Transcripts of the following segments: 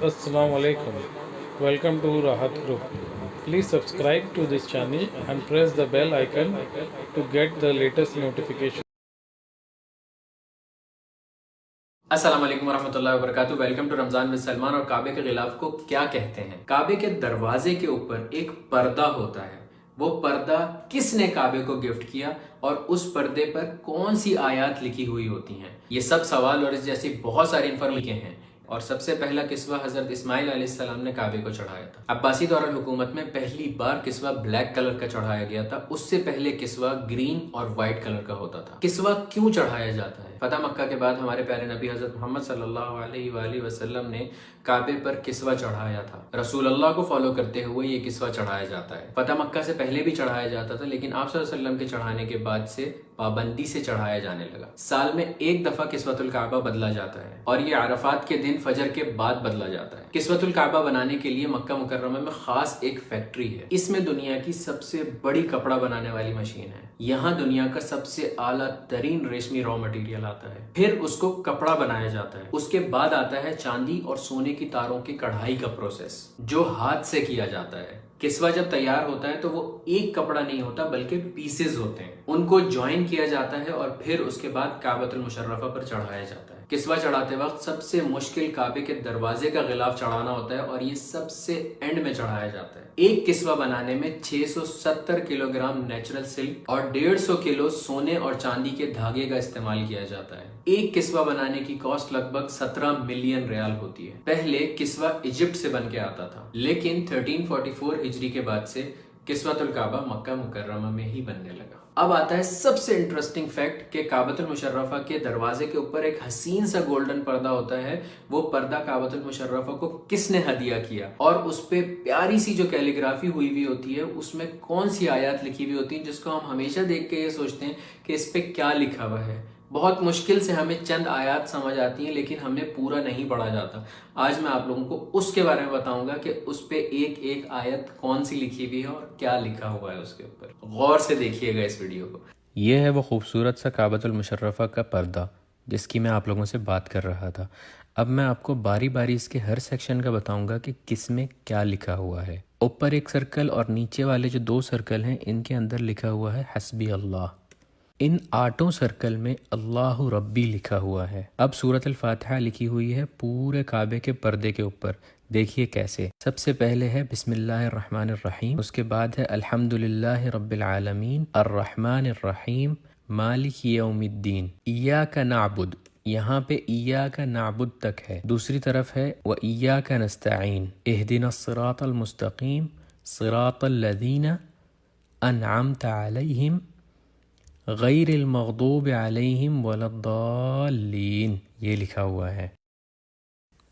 Assalamu alaikum. Welcome to Rahat Group. Please subscribe to this channel and press the bell icon to get the latest notification. السلام علیکم ورحمۃ اللہ وبرکاتہ. Welcome to Ramzan with Salman. اور کعبے کے غلاف کو کیا کہتے ہیں؟ کعبے کے دروازے کے اوپر ایک پردہ ہوتا ہے. وہ پردہ کس نے کعبے کو گفٹ کیا اور اس پردے پر کون سی آیات لکھی ہوئی ہوتی ہیں؟ یہ سب سوال اور اس جیسی بہت ساری انفارمیشن ہیں. اور سب سے پہلا کسوہ حضرت اسماعیل علیہ السلام نے کعبے کو چڑھایا تھا. عباسی دورالحکومت میں پہلی بار کسوہ بلیک کلر کا چڑھایا گیا تھا. اس سے پہلے کسوہ گرین اور وائٹ کلر کا ہوتا تھا. کسوہ کیوں چڑھایا جاتا ہے؟ فتح مکہ کے بعد ہمارے پیارے نبی حضرت محمد صلی اللہ علیہ وآلہ وسلم نے کعبے پر کسوہ چڑھایا تھا. رسول اللہ کو فالو کرتے ہوئے یہ کسوہ چڑھایا جاتا ہے. فتح مکہ سے پہلے بھی چڑھایا جاتا تھا، لیکن آپ صلی اللہ علیہ وسلم کے چڑھانے کے بعد سے پابندی سے چڑھایا جانے لگا. سال میں ایک دفعہ کسوۃ الکعبہ بدلا جاتا ہے اور یہ عرفات کے دن فجر کے بعد بدلا جاتا ہے. کسوۃ الکعبہ بنانے کے لیے مکہ مکرمہ میں خاص ایک فیکٹری ہے. اس میں دنیا کی سب سے بڑی کپڑا بنانے والی مشین ہے. یہاں دنیا کا سب سے اعلیٰ ترین ریشمی را مٹیریل آتا ہے. پھر اس کو کپڑا بنایا جاتا ہے. اس کے بعد آتا ہے چاندی اور سونے کی تاروں کی کڑھائی کا پروسیس جو ہاتھ سے کیا جاتا ہے. کسوہ جب تیار ہوتا ہے تو وہ ایک کپڑا نہیں ہوتا بلکہ پیسز ہوتے ہیں. ان کو جوائن کیا جاتا ہے اور پھر اس کے بعد کعبۃ المشرفہ پر چڑھایا جاتا ہے. کسوہ چڑھاتے وقت سب سے مشکل کعبے کے دروازے کا غلاف چڑھانا ہوتا ہے اور یہ سب سے اینڈ میں چڑھایا جاتا ہے. ایک کسوہ بنانے میں 670 کلو گرام نیچرل سلک اور 150 کلو سونے اور چاندی کے دھاگے کا استعمال کیا جاتا ہے. ایک کسوہ بنانے کی کاسٹ لگ بھگ 17 ملین ریال ہوتی ہے. پہلے کسوہ ایجپٹ سے بن کے آتا تھا، لیکن 1344 ہجری کے بعد سے کسوۃ الکعبہ مکہ مکرمہ میں ہی بننے لگا. اب آتا ہے سب سے انٹرسٹنگ فیکٹ کہ کعبۃ المشرفہ کے دروازے کے اوپر ایک حسین سا گولڈن پردہ ہوتا ہے. وہ پردہ کعبۃ المشرفہ کو کس نے ہدیہ کیا اور اس پہ پیاری سی جو کیلیگرافی ہوئی ہوتی ہے اس میں کون سی آیات لکھی ہوئی ہوتی ہیں جس کو ہم ہمیشہ دیکھ کے یہ سوچتے ہیں کہ اس پہ کیا لکھا ہوا ہے. بہت مشکل سے ہمیں چند آیات سمجھ آتی ہیں لیکن ہمیں پورا نہیں پڑھا جاتا. آج میں آپ لوگوں کو اس کے بارے میں بتاؤں گا کہ اس پہ ایک ایک آیت کون سی لکھی ہوئی ہے اور کیا لکھا ہوا ہے اس کے اوپر. غور سے دیکھیے گا اس ویڈیو کو. یہ ہے وہ خوبصورت سا کعبۃ المشرفہ کا پردہ جس کی میں آپ لوگوں سے بات کر رہا تھا. اب میں آپ کو باری باری اس کے ہر سیکشن کا بتاؤں گا کہ کس میں کیا لکھا ہوا ہے. اوپر ایک سرکل اور نیچے والے جو 2 سرکل ہیں ان کے اندر لکھا ہوا ہے حسبی اللہ. ان 8 سرکل میں اللہ ربی لکھا ہوا ہے. اب سورۃ الفاتحہ لکھی ہوئی ہے پورے کعبے کے پردے کے اوپر. دیکھیے کیسے. سب سے پہلے ہے بسم اللہ الرحمن الرحیم، اس کے بعد ہے الحمد للہ رب العالمین الرحمن الرحیم مالک یوم الدین. ایاک نعبد، یہاں پہ ایاک نعبد تک ہے. دوسری طرف ہے وایاک نستعین اہدنا الصراط المستقیم صراط الذین انعمت علیہم غیر المغضوب علیہم ولا الضالین، یہ لکھا ہوا ہے.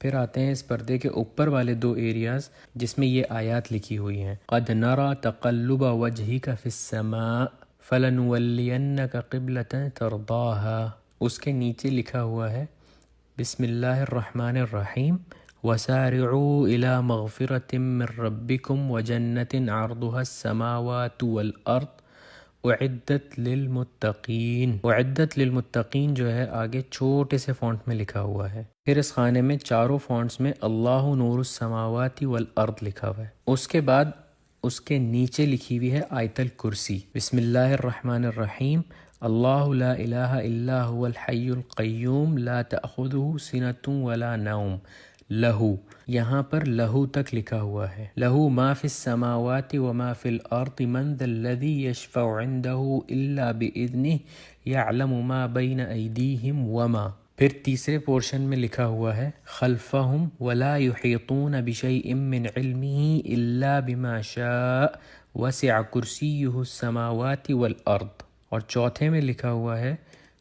پھر آتے ہیں اس پردے کے اوپر والے 2 ایریاز جس میں یہ آیات لکھی ہوئی ہیں. قد نرى تقلب وجهك في السماء فلنولینک قبلۃ ترضاها. اس کے نیچے لکھا ہوا ہے بسم اللہ الرحمن الرحیم وسارعوا الى مغفرۃ من ربکم وجنۃ عرضها السماوات والارض اعدت للمتقین. اعدت للمتقین جو ہے آگے چھوٹے سے فونٹ میں لکھا ہوا ہے. پھر اس خانے میں چاروں فونٹس میں اللہ نور السماوات والارض لکھا ہوا ہے. اس کے بعد اس کے نیچے لکھی ہوئی ہے آیت الکرسی. بسم اللہ الرحمن الرحیم اللہ لا الہ الا هو الحی القیوم لا تأخذہ سنۃ ولا نوم لہو. یہاں پر لہو تک لکھا ہوا ہے. لہو ما فی السماوات وما فی الارض من ذا الذی یشفع عندہ الا باذنہ یعلم ما بین ایدیہم وما. پھر تیسرے پورشن میں لکھا ہوا ہے خلفہم ولا یحیطون بشیء من علمہ الا بما شاء وسع کرسیہ السماوات والارض. اور چوتھے میں لکھا ہوا ہے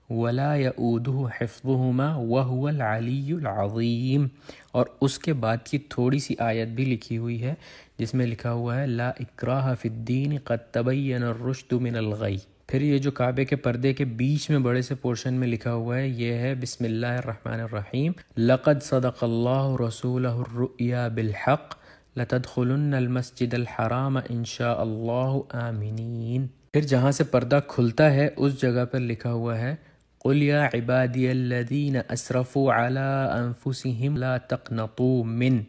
ولا یؤودہ حفظہما وہو العلی العظیم. اور اس کے بعد کی تھوڑی سی آیت بھی لکھی ہوئی ہے جس میں لکھا ہوا ہے لا اکراہ فی الدین قد تبین الرشد من الغی. پھر یہ جو کعبے کے پردے کے بیچ میں بڑے سے پورشن میں لکھا ہوا ہے یہ ہے بسم اللہ الرحمن الرحیم لقد صدق اللہ رسولہ الرؤیا بالحق لتدخلن المسجد الحرام انشاء اللہ آمنین. پھر جہاں سے پردہ کھلتا ہے اس جگہ پر لکھا ہوا ہے قل یا عبادی الذین اسرفوا علی انفسہم لا تقنطوا من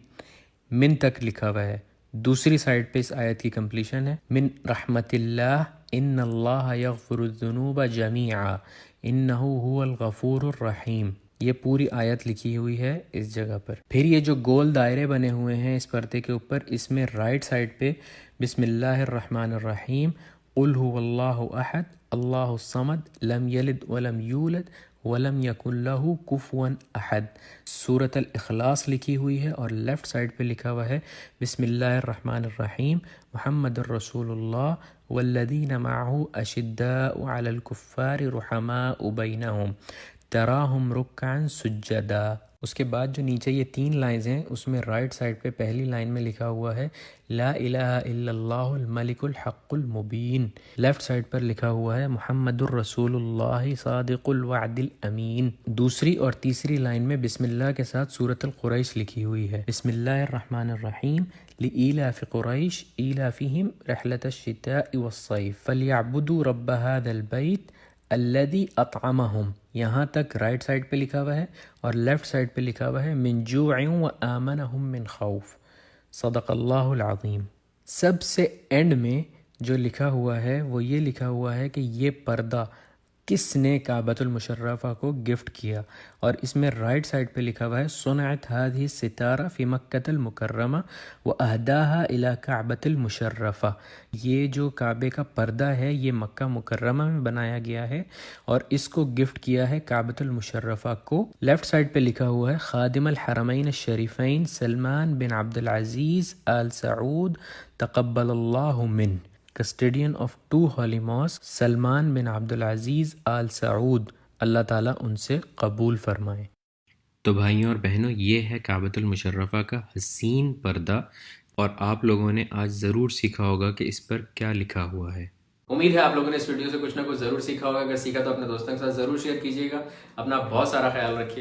من تک لکھا ہوا ہے. دوسری سائڈ پہ اس آیت کی کمپلیشن ہے من رحمت اللہ ان اللہ یغفر الذنوب جمیعا انہ هو الغفور الرحیم. یہ پوری آیت لکھی ہوئی ہے اس جگہ پر. پھر یہ جو گول دائرے بنے ہوئے ہیں اس پردے کے اوپر، اس میں رائٹ سائڈ پہ بسم اللہ الرحمن الرحیم قل هو اللہ احد اللہ الصمد لم یلد ولم یولد ولم یکن لہ کفوا احد. سورۃ الاخلاص لکھی ہوئی ہے اور لیفٹ سائڈ پہ لکھا ہوا ہے بسم اللہ الرحمن الرحیم محمد الرسول اللہ والذین معہ اشداء علی الکفار رحماء بینہم تراہم رکعا سجدا. اس کے بعد جو نیچے یہ 3 لائنز ہیں اس میں رائٹ سائڈ پہ پہلی لائن میں لکھا ہوا ہے لا الہ الا اللہ الملک الحق المبین. لیفٹ سائڈ پر لکھا ہوا ہے محمد الرسول اللہ صادق الوعد الامین. دوسری اور تیسری لائن میں بسم اللہ کے ساتھ سورۃ القریش لکھی ہوئی ہے بسم اللہ الرحمن الرحیم لإیلاف قریش ایلافہم رحلۃ الشتاء والصیف فلیعبدوا رب ھذا البیت الذی اطعمہم. یہاں تک رائٹ سائڈ پہ لکھا ہوا ہے اور لیفٹ سائڈ پہ لکھا ہوا ہے من جوع و آمنہم من خوف. صدق اللہ العظیم. سب سے اینڈ میں جو لکھا ہوا ہے وہ یہ لکھا ہوا ہے کہ یہ پردہ کس نے کعبۃ المشرفہ کو گفٹ کیا، اور اس میں رائٹ سائڈ پہ لکھا ہوا ہے صنعت هذه الستارہ فی مکۃ المکرمہ واہداها الی کعبۃ المشرفہ. یہ جو کعبے کا پردہ ہے یہ مکہ مکرمہ میں بنایا گیا ہے اور اس کو گفٹ کیا ہے کعبۃ المشرفہ کو. لیفٹ سائڈ پہ لکھا ہوا ہے خادم الحرمین الشریفین سلمان بن عبد العزیز آل سعود تقبل اللہ من، کسٹیڈین آف 2 ہولی ماسک سلمان بن عبد العزیز آل سعود، اللہ تعالیٰ ان سے قبول فرمائے. تو بھائیوں اور بہنوں، یہ ہے کعبۃ المشرفہ کا حسین پردہ، اور آپ لوگوں نے آج ضرور سیکھا ہوگا کہ اس پر کیا لکھا ہوا ہے. امید ہے آپ لوگوں نے اس ویڈیو سے کچھ نہ کچھ ضرور سیکھا ہوگا. اگر سیکھا تو اپنے دوستوں کے ساتھ ضرور شیئر کیجیے گا. اپنا بہت سارا خیال رکھیے.